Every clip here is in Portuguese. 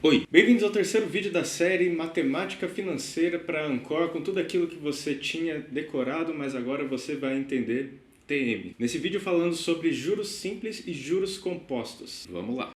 Oi, bem-vindos ao terceiro vídeo da série Matemática Financeira para Ancor, com tudo aquilo que você tinha decorado, mas agora você vai entender TM. Nesse vídeo falando sobre juros simples e juros compostos. Vamos lá!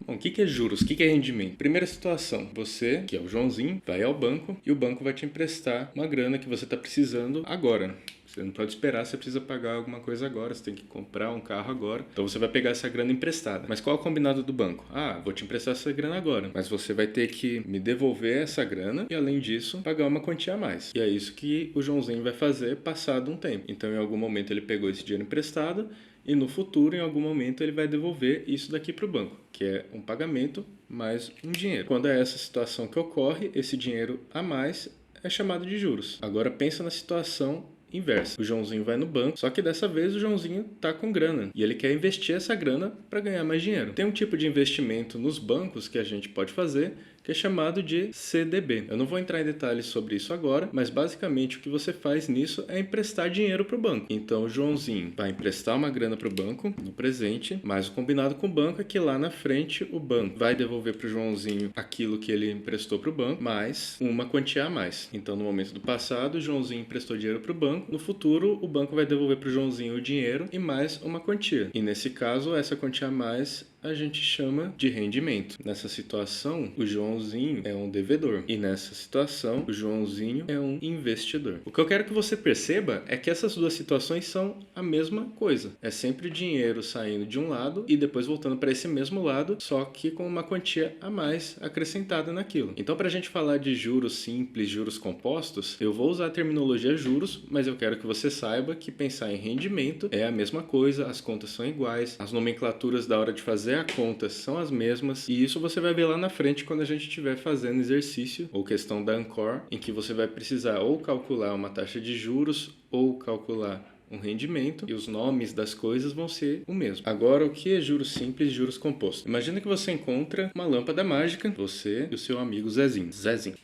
Bom, o que é juros? O que é rendimento? Primeira situação, você, que é o Joãozinho, vai ao banco e o banco vai te emprestar uma grana que você está precisando agora. Você não pode esperar, você precisa pagar alguma coisa agora, você tem que comprar um carro agora. Então você vai pegar essa grana emprestada. Mas qual é o combinado do banco? Ah, vou te emprestar essa grana agora, mas você vai ter que me devolver essa grana e, além disso, pagar uma quantia a mais. E é isso que o Joãozinho vai fazer passado um tempo. Então, em algum momento ele pegou esse dinheiro emprestado e no futuro, em algum momento, ele vai devolver isso daqui para o banco, que é um pagamento mais um dinheiro. Quando é essa situação que ocorre, esse dinheiro a mais é chamado de juros. Agora pensa na situação inversa. O Joãozinho vai no banco, só que dessa vez o Joãozinho tá com grana e ele quer investir essa grana para ganhar mais dinheiro. Tem um tipo de investimento nos bancos que a gente pode fazer que é chamado de CDB. Eu não vou entrar em detalhes sobre isso agora, mas basicamente o que você faz nisso é emprestar dinheiro para o banco. Então o Joãozinho vai emprestar uma grana para o banco no presente, mas o combinado com o banco é que lá na frente o banco vai devolver para o Joãozinho aquilo que ele emprestou para o banco, mais uma quantia a mais. Então no momento do passado o Joãozinho emprestou dinheiro para o banco, no futuro o banco vai devolver para o Joãozinho o dinheiro e mais uma quantia. E nesse caso essa quantia a mais a gente chama de rendimento. Nessa situação, o Joãozinho é um devedor. E nessa situação, o Joãozinho é um investidor. O que eu quero que você perceba é que essas duas situações são a mesma coisa. É sempre dinheiro saindo de um lado e depois voltando para esse mesmo lado, só que com uma quantia a mais acrescentada naquilo. Então, para a gente falar de juros simples, juros compostos, eu vou usar a terminologia juros, mas eu quero que você saiba que pensar em rendimento é a mesma coisa, as contas são iguais, as nomenclaturas da hora de fazer a conta são as mesmas, e isso você vai ver lá na frente quando a gente estiver fazendo exercício ou questão da Ancor, em que você vai precisar ou calcular uma taxa de juros ou calcular um rendimento, e os nomes das coisas vão ser o mesmo. Agora, o que é juros simples e juros compostos? Imagina que você encontra uma lâmpada mágica, você e o seu amigo Zezinho.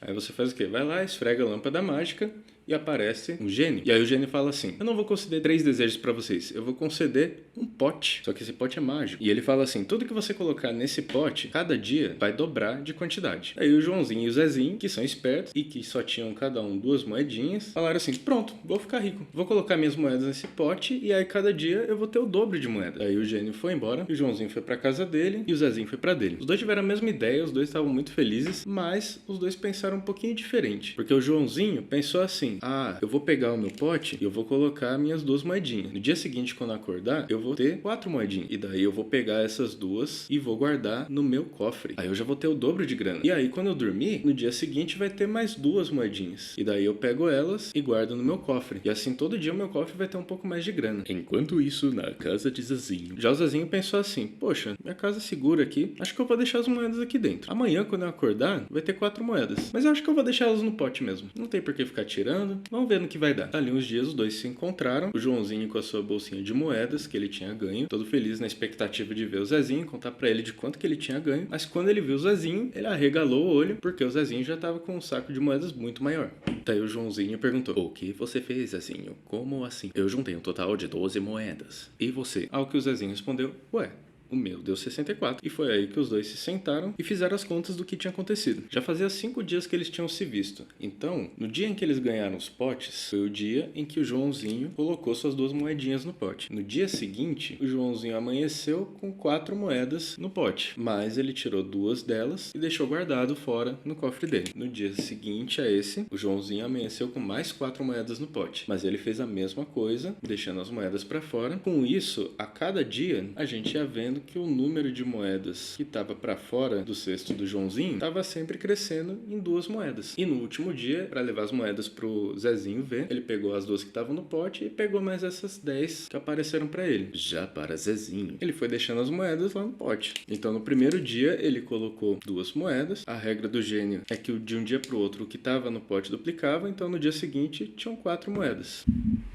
Aí você faz o quê? Vai lá, esfrega a lâmpada mágica e aparece um gênio. E aí o gênio fala assim: eu não vou conceder 3 desejos para vocês, eu vou conceder um pote. Só que esse pote é mágico. E ele fala assim: tudo que você colocar nesse pote, cada dia vai dobrar de quantidade. Aí o Joãozinho e o Zezinho, que são espertos e que só tinham cada um 2 moedinhas, falaram assim: pronto, vou ficar rico. Vou colocar minhas moedas nesse pote e aí cada dia eu vou ter o dobro de moeda. Aí o gênio foi embora, o Joãozinho foi para casa dele e o Zezinho foi para dele. Os dois tiveram a mesma ideia, os dois estavam muito felizes, mas os dois pensaram um pouquinho diferente. Porque o Joãozinho pensou assim: ah, eu vou pegar o meu pote e eu vou colocar minhas 2 moedinhas. No dia seguinte, quando eu acordar, eu vou ter 4 moedinhas. E daí eu vou pegar essas 2 e vou guardar no meu cofre. Aí eu já vou ter o dobro de grana. E aí, quando eu dormir, no dia seguinte vai ter mais 2 moedinhas. E daí eu pego elas e guardo no meu cofre. E assim, todo dia o meu cofre vai ter um pouco mais de grana. Enquanto isso, na casa de Zezinho. Já o Zezinho pensou assim: poxa, minha casa é segura aqui, acho que eu vou deixar as moedas aqui dentro. Amanhã, quando eu acordar, vai ter 4 moedas. Mas eu acho que eu vou deixar elas no pote mesmo. Não tem por que ficar tirando. Vamos ver no que vai dar. Ali uns dias os dois se encontraram. O Joãozinho com a sua bolsinha de moedas que ele tinha ganho, todo feliz na expectativa de ver o Zezinho, contar pra ele de quanto que ele tinha ganho. Mas quando ele viu o Zezinho, ele arregalou o olho, porque o Zezinho já tava com um saco de moedas muito maior. Daí o Joãozinho perguntou: o que você fez, Zezinho? Como assim? Eu juntei um total de 12 moedas. E você? Ao que o Zezinho respondeu: ué, o meu deu 64. E foi aí que os dois se sentaram e fizeram as contas do que tinha acontecido. Já fazia 5 dias que eles tinham se visto. Então, no dia em que eles ganharam os potes, foi o dia em que o Joãozinho colocou suas 2 moedinhas no pote. No dia seguinte, o Joãozinho amanheceu com 4 moedas no pote. Mas ele tirou 2 delas e deixou guardado fora no cofre dele. No dia seguinte a esse, o Joãozinho amanheceu com mais 4 moedas no pote. Mas ele fez a mesma coisa, deixando as moedas para fora. Com isso, a cada dia, a gente ia vendo que o número de moedas que estava para fora do cesto do Joãozinho estava sempre crescendo em 2 moedas. E no último dia, para levar as moedas pro Zezinho ver, ele pegou as 2 que estavam no pote e pegou mais essas 10 que apareceram para ele. Já para Zezinho, ele foi deixando as moedas lá no pote. Então no primeiro dia ele colocou 2 moedas. A regra do gênio é que de um dia para o outro o que estava no pote duplicava, então no dia seguinte tinham 4 moedas.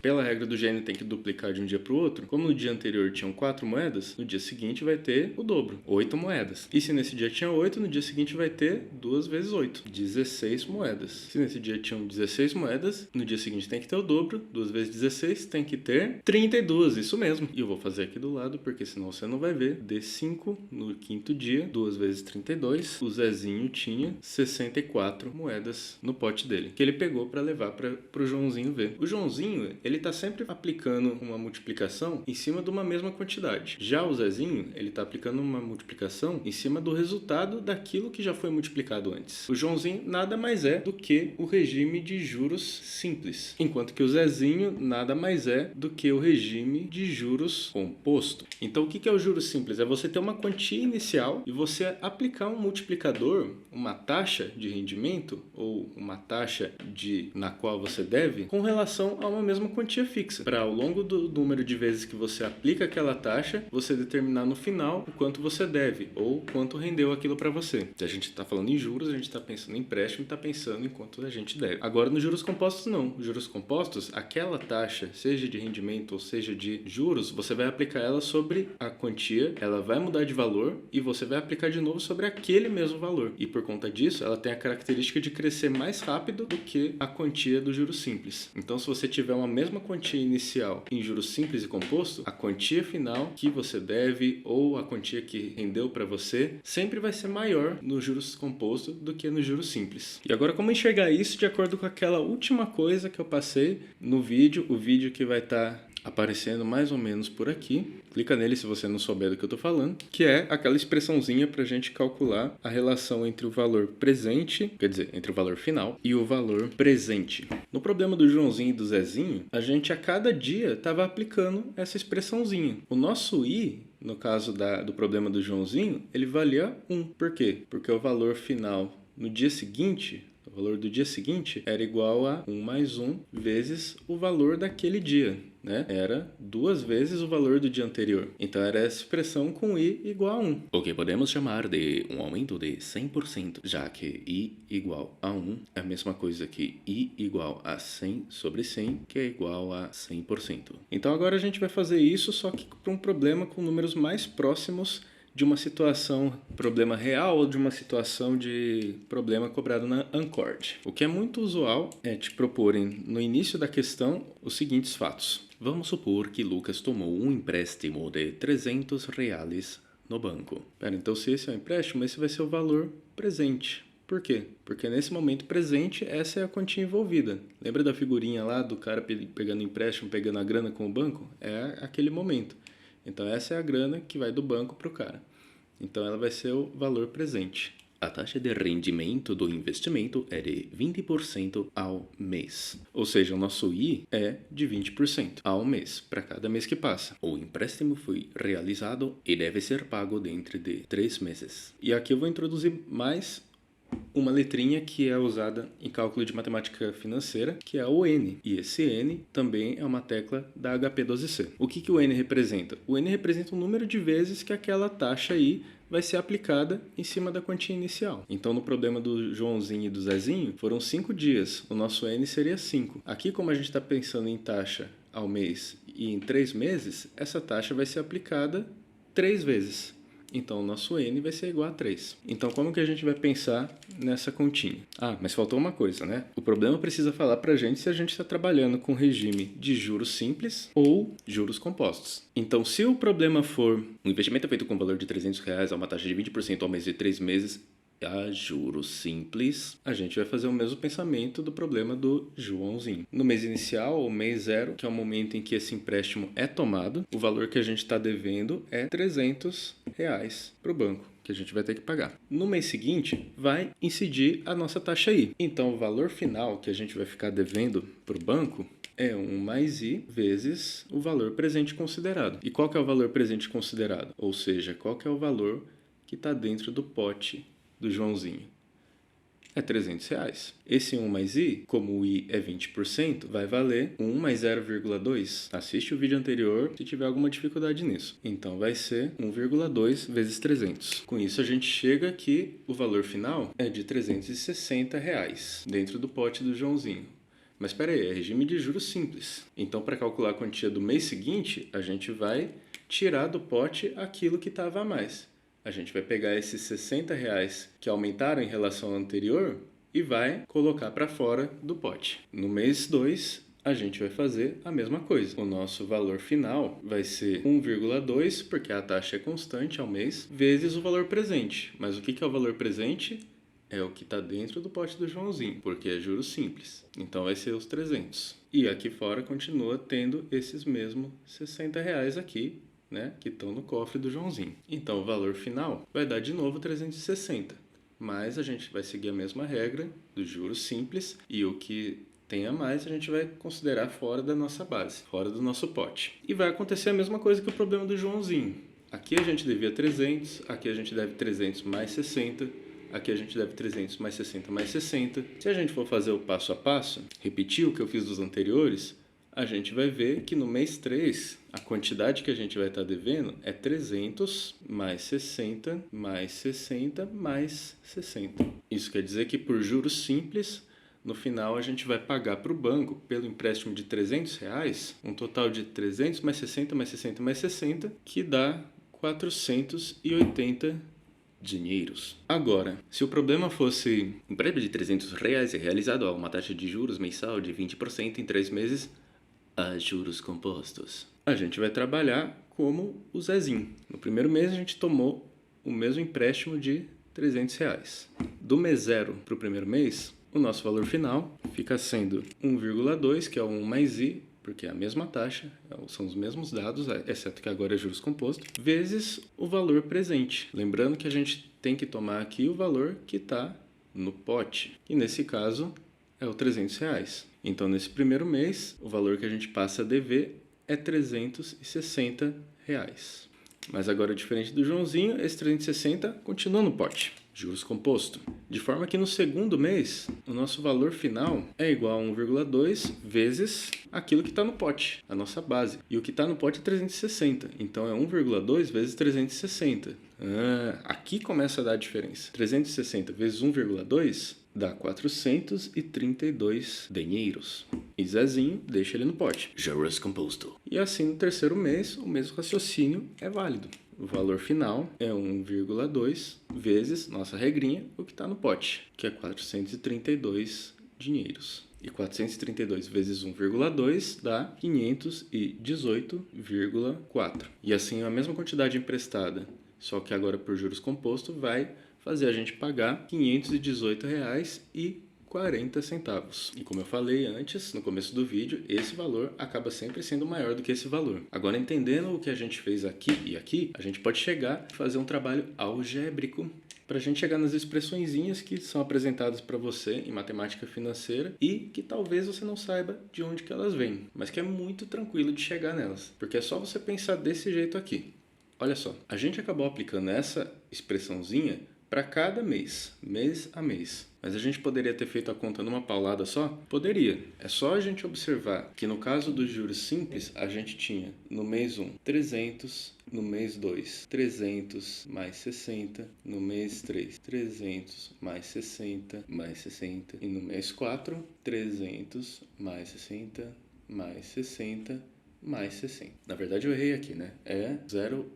pela regra do gênio tem que duplicar de um dia para o outro, como no dia anterior tinham 4 moedas, no dia seguinte vai ter o dobro, 8 moedas. E se nesse dia tinha 8, no dia seguinte vai ter 2 vezes 8, 16 moedas. Se nesse dia tinham 16 moedas, no dia seguinte tem que ter o dobro, 2 vezes 16 tem que ter 32, isso mesmo. E eu vou fazer aqui do lado, porque senão você não vai ver. D5 no quinto dia, 2 vezes 32, o Zezinho tinha 64 moedas no pote dele, que ele pegou para levar para o Joãozinho ver. O Joãozinho, ele tá sempre aplicando uma multiplicação em cima de uma mesma quantidade. Já o Zezinho, ele tá aplicando uma multiplicação em cima do resultado daquilo que já foi multiplicado antes. O Joãozinho nada mais é do que o regime de juros simples, enquanto que o Zezinho nada mais é do que o regime de juros composto. Então, o que é o juros simples? É você ter uma quantia inicial e você aplicar um multiplicador, uma taxa de rendimento ou uma taxa na qual você deve, com relação a uma mesma quantia fixa. Para ao longo do número de vezes que você aplica aquela taxa, você determinar no final o quanto você deve ou quanto rendeu aquilo para você. Se a gente está falando em juros, a gente está pensando em empréstimo e está pensando em quanto a gente deve. Agora, nos juros compostos, não. Os juros compostos, aquela taxa, seja de rendimento ou seja de juros, você vai aplicar ela sobre a quantia, ela vai mudar de valor e você vai aplicar de novo sobre aquele mesmo valor. E por conta disso, ela tem a característica de crescer mais rápido do que a quantia do juros simples. Então, se você tiver uma mesma quantia inicial em juros simples e composto, a quantia final que você deve ou a quantia que rendeu para você sempre vai ser maior nos juros compostos do que nos juros simples. E agora, como enxergar isso de acordo com aquela última coisa que eu passei no vídeo, o vídeo que vai estar aparecendo mais ou menos por aqui. Clica nele se você não souber do que eu estou falando, que é aquela expressãozinha para a gente calcular a relação entre o valor presente, quer dizer, entre o valor final e o valor presente. No problema do Joãozinho e do Zezinho, a gente a cada dia estava aplicando essa expressãozinha. O nosso I, no caso do problema do Joãozinho, ele valia 1. Por quê? Porque o valor final no dia seguinte, o valor do dia seguinte era igual a 1 mais 1 vezes o valor daquele dia, né? Era 2 vezes o valor do dia anterior. Então era essa expressão com I igual a 1. O que podemos chamar de um aumento de 100%, já que I igual a 1 é a mesma coisa que I igual a 100 sobre 100, que é igual a 100%. Então agora a gente vai fazer isso, só que para um problema com números mais próximos de uma situação, problema real, ou de uma situação de problema cobrado na Ancord. O que é muito usual é te proporem no início da questão os seguintes fatos. Vamos supor que Lucas tomou um empréstimo de R$300 no banco. Então se esse é o empréstimo, esse vai ser o valor presente. Por quê? Porque nesse momento presente, essa é a quantia envolvida. Lembra da figurinha lá do cara pegando empréstimo, pegando a grana com o banco? É aquele momento. Então, essa é a grana que vai do banco para o cara. Então, ela vai ser o valor presente. A taxa de rendimento do investimento é de 20% ao mês. Ou seja, o nosso I é de 20% ao mês, para cada mês que passa. O empréstimo foi realizado e deve ser pago dentro de 3 meses. E aqui eu vou introduzir mais uma letrinha que é usada em cálculo de matemática financeira, que é o N. E esse N também é uma tecla da HP12C. O que o N representa? O N representa o número de vezes que aquela taxa aí vai ser aplicada em cima da quantia inicial. Então, no problema do Joãozinho e do Zezinho, foram 5 dias. O nosso N seria 5. Aqui, como a gente está pensando em taxa ao mês e em 3 meses, essa taxa vai ser aplicada 3 vezes. Então, o nosso N vai ser igual a 3. Então, como que a gente vai pensar nessa continha? Mas faltou uma coisa, né? O problema precisa falar pra gente se a gente está trabalhando com regime de juros simples ou juros compostos. Então, se o problema for um investimento feito com valor de R$300 a uma taxa de 20% ao mês de 3 meses, a juros simples, a gente vai fazer o mesmo pensamento do problema do Joãozinho. No mês inicial, ou mês 0, que é o momento em que esse empréstimo é tomado, o valor que a gente está devendo é R$300 para o banco, que a gente vai ter que pagar. No mês seguinte, vai incidir a nossa taxa I. Então, o valor final que a gente vai ficar devendo para o banco é 1 mais I vezes o valor presente considerado. E qual que é o valor presente considerado? Ou seja, qual que é o valor que está dentro do pote do Joãozinho? É R$300. Esse 1 mais I, como o I é 20%, vai valer 1 mais 0,2. Assiste o vídeo anterior se tiver alguma dificuldade nisso. Então vai ser 1,2 vezes 300. Com isso a gente chega que o valor final é de R$360 dentro do pote do Joãozinho. Mas espera aí, é regime de juros simples. Então, para calcular a quantia do mês seguinte, a gente vai tirar do pote aquilo que estava a mais. A gente vai pegar esses R$ 60 que aumentaram em relação ao anterior e vai colocar para fora do pote. No mês 2, a gente vai fazer a mesma coisa. O nosso valor final vai ser 1,2, porque a taxa é constante ao mês, vezes o valor presente. Mas o que é o valor presente? É o que está dentro do pote do Joãozinho, porque é juros simples. Então vai ser os 300. E aqui fora continua tendo esses mesmos R$ 60 aqui, né, que estão no cofre do Joãozinho. Então o valor final vai dar de novo 360. Mas a gente vai seguir a mesma regra dos juros simples e o que tem a mais a gente vai considerar fora da nossa base, fora do nosso pote. E vai acontecer a mesma coisa que o problema do Joãozinho. Aqui a gente devia 300, aqui a gente deve 300 mais 60, aqui a gente deve 300 mais 60 mais 60. Se a gente for fazer o passo a passo, repetir o que eu fiz dos anteriores, a gente vai ver que no mês 3, a quantidade que a gente vai estar devendo é 300 mais 60 mais 60 mais 60. Isso quer dizer que por juros simples, no final a gente vai pagar para o banco, pelo empréstimo de R$ 300, um total de 300 mais 60 mais 60 mais 60, que dá 480 dinheiros. Agora, se o problema fosse um empréstimo de R$ 300 é realizado a uma taxa de juros mensal de 20% em 3 meses, a juros compostos, a gente vai trabalhar como o Zezinho. No primeiro mês a gente tomou o mesmo empréstimo de R$ 300. Do mês 0 para o primeiro mês, o nosso valor final fica sendo 1,2, que é o 1 mais I, porque é a mesma taxa, são os mesmos dados, exceto que agora é juros composto, vezes o valor presente. Lembrando que a gente tem que tomar aqui o valor que está no pote, e nesse caso é o R$ 300. Então, nesse primeiro mês, o valor que a gente passa a dever é R$ 360. Mas agora, diferente do Joãozinho, esse 360 continua no pote, juros composto. De forma que no segundo mês, o nosso valor final é igual a 1,2 vezes aquilo que está no pote, a nossa base. E o que está no pote é 360, então é 1,2 vezes 360. Aqui começa a dar a diferença. 360 vezes 1,2 dá 432 dinheiros. E Zezinho deixa ele no pote. Juros composto. E assim no terceiro mês, o mesmo raciocínio é válido. O valor final é 1,2 vezes, nossa regrinha, o que está no pote, que é 432 dinheiros. E 432 vezes 1,2 dá 518,4. E assim a mesma quantidade emprestada, só que agora por juros composto, vai fazer a gente pagar R$ 518,40. E como eu falei antes, no começo do vídeo, esse valor acaba sempre sendo maior do que esse valor. Agora, entendendo o que a gente fez aqui e aqui, a gente pode chegar e fazer um trabalho algébrico para a gente chegar nas expressõezinhas que são apresentadas para você em matemática financeira e que talvez você não saiba de onde que elas vêm, mas que é muito tranquilo de chegar nelas, porque é só você pensar desse jeito aqui. Olha só, a gente acabou aplicando essa expressãozinha para cada mês, mês a mês. Mas a gente poderia ter feito a conta numa paulada só? Poderia. É só a gente observar que no caso dos juros simples, a gente tinha no mês 1, 300, no mês 2, 300 mais 60, no mês 3, 300 mais 60, mais 60, e no mês 4, 300 mais 60, mais 60, mais 60. Na verdade eu errei aqui, né? É 0,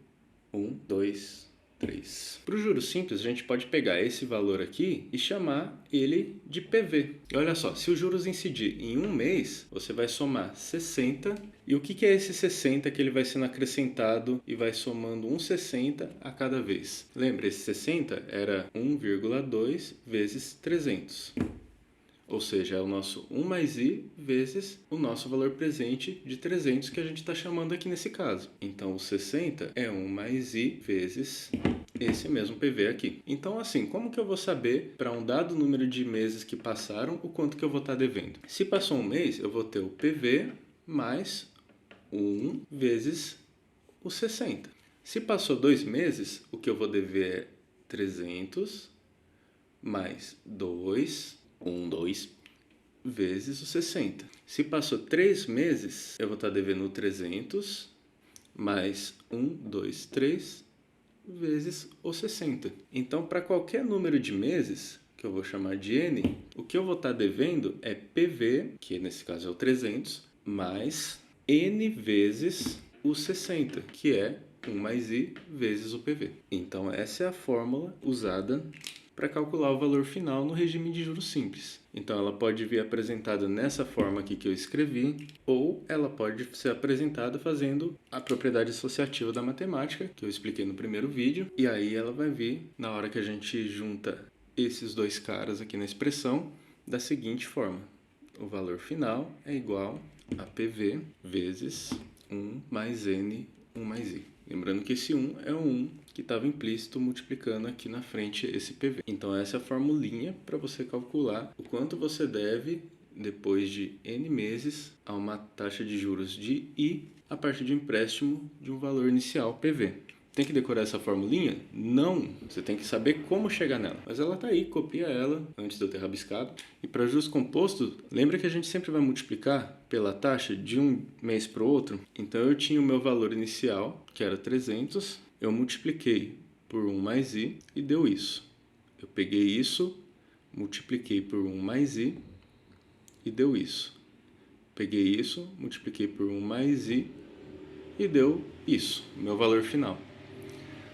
1, 2, 3. Para o juros simples, a gente pode pegar esse valor aqui e chamar ele de PV. E olha só, se os juros incidir em um mês, você vai somar 60. E o que é esse 60 que ele vai sendo acrescentado e vai somando 1,60 a cada vez? Lembra, esse 60 era 1,2 vezes 300. Ou seja, é o nosso 1 mais I vezes o nosso valor presente de 300 que a gente está chamando aqui nesse caso. Então, o 60 é 1 mais I vezes esse mesmo PV aqui. Então, assim, como que eu vou saber para um dado número de meses que passaram o quanto que eu vou estar devendo? Se passou um mês, eu vou ter o PV mais 1 vezes o 60. Se passou 2 meses, o que eu vou dever é 300 mais 2... 2 vezes o 60. Se passou 3 meses, eu vou estar devendo o 300 mais 3 vezes o 60. Então, para qualquer número de meses que eu vou chamar de N, o que eu vou estar devendo é PV, que nesse caso é o 300, mais N vezes o 60, que é 1 mais I vezes o PV. Então, essa é a fórmula usada para calcular o valor final no regime de juros simples. Então, ela pode vir apresentada nessa forma aqui que eu escrevi, ou ela pode ser apresentada fazendo a propriedade associativa da matemática, que eu expliquei no primeiro vídeo, e aí ela vai vir, na hora que a gente junta esses dois caras aqui na expressão, da seguinte forma. O valor final é igual a PV vezes 1 mais N, 1 mais I. Lembrando que esse 1 é o 1 que estava implícito multiplicando aqui na frente esse PV. Então, essa é a formulinha para você calcular o quanto você deve depois de N meses a uma taxa de juros de I a partir de um empréstimo de um valor inicial PV. Tem que decorar essa formulinha? Não! Você tem que saber como chegar nela. Mas ela está aí, copia ela antes de eu ter rabiscado. E para juros compostos, lembra que a gente sempre vai multiplicar pela taxa de um mês para o outro? Então eu tinha o meu valor inicial, que era 300, eu multipliquei por 1 mais I e deu isso. Eu peguei isso, multipliquei por 1 mais I e deu isso. Peguei isso, multipliquei por 1 mais I e deu isso, meu valor final.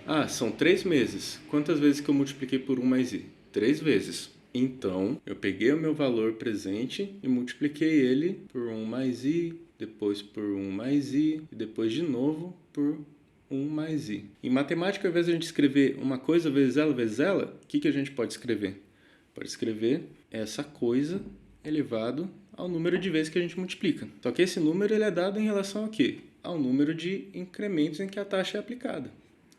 Ah, são 3 meses. Quantas vezes que eu multipliquei por 1 mais I? 3 vezes. Então, eu peguei o meu valor presente e multipliquei ele por 1 mais I, depois por 1 mais I, e depois de novo por 1 mais I. Em matemática, ao invés de a gente escrever uma coisa vezes ela, o que a gente pode escrever? Pode escrever essa coisa elevado ao número de vezes que a gente multiplica. Só que esse número ele é dado em relação a quê? Ao número de incrementos em que a taxa é aplicada.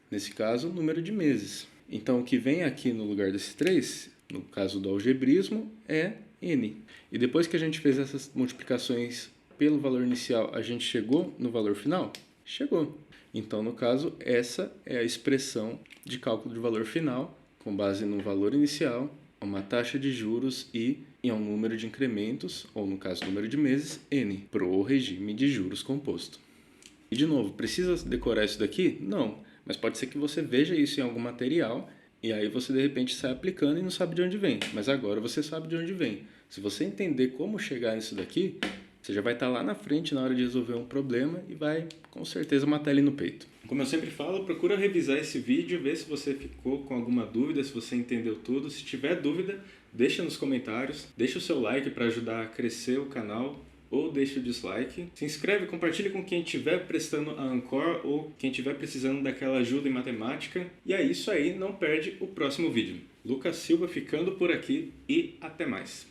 Nesse caso, o número de meses. Então, o que vem aqui no lugar desses 3, no caso do algebrismo, é N. E depois que a gente fez essas multiplicações pelo valor inicial, a gente chegou no valor final? Chegou. Então, no caso, essa é a expressão de cálculo de valor final, com base no valor inicial, uma taxa de juros e em um número de incrementos, ou no caso, número de meses, N, para o regime de juros composto. E, de novo, precisa decorar isso daqui? Não. Mas pode ser que você veja isso em algum material e aí você de repente sai aplicando e não sabe de onde vem. Mas agora você sabe de onde vem. Se você entender como chegar nisso daqui, você já vai estar lá na frente na hora de resolver um problema e vai com certeza matar ele no peito. Como eu sempre falo, procura revisar esse vídeo, ver se você ficou com alguma dúvida, se você entendeu tudo. Se tiver dúvida, deixa nos comentários, deixa o seu like para ajudar a crescer o canal. Ou deixa o dislike, se inscreve, compartilha com quem estiver prestando a Ancor ou quem estiver precisando daquela ajuda em matemática. E é isso aí, não perde o próximo vídeo. Lucas Silva ficando por aqui e até mais.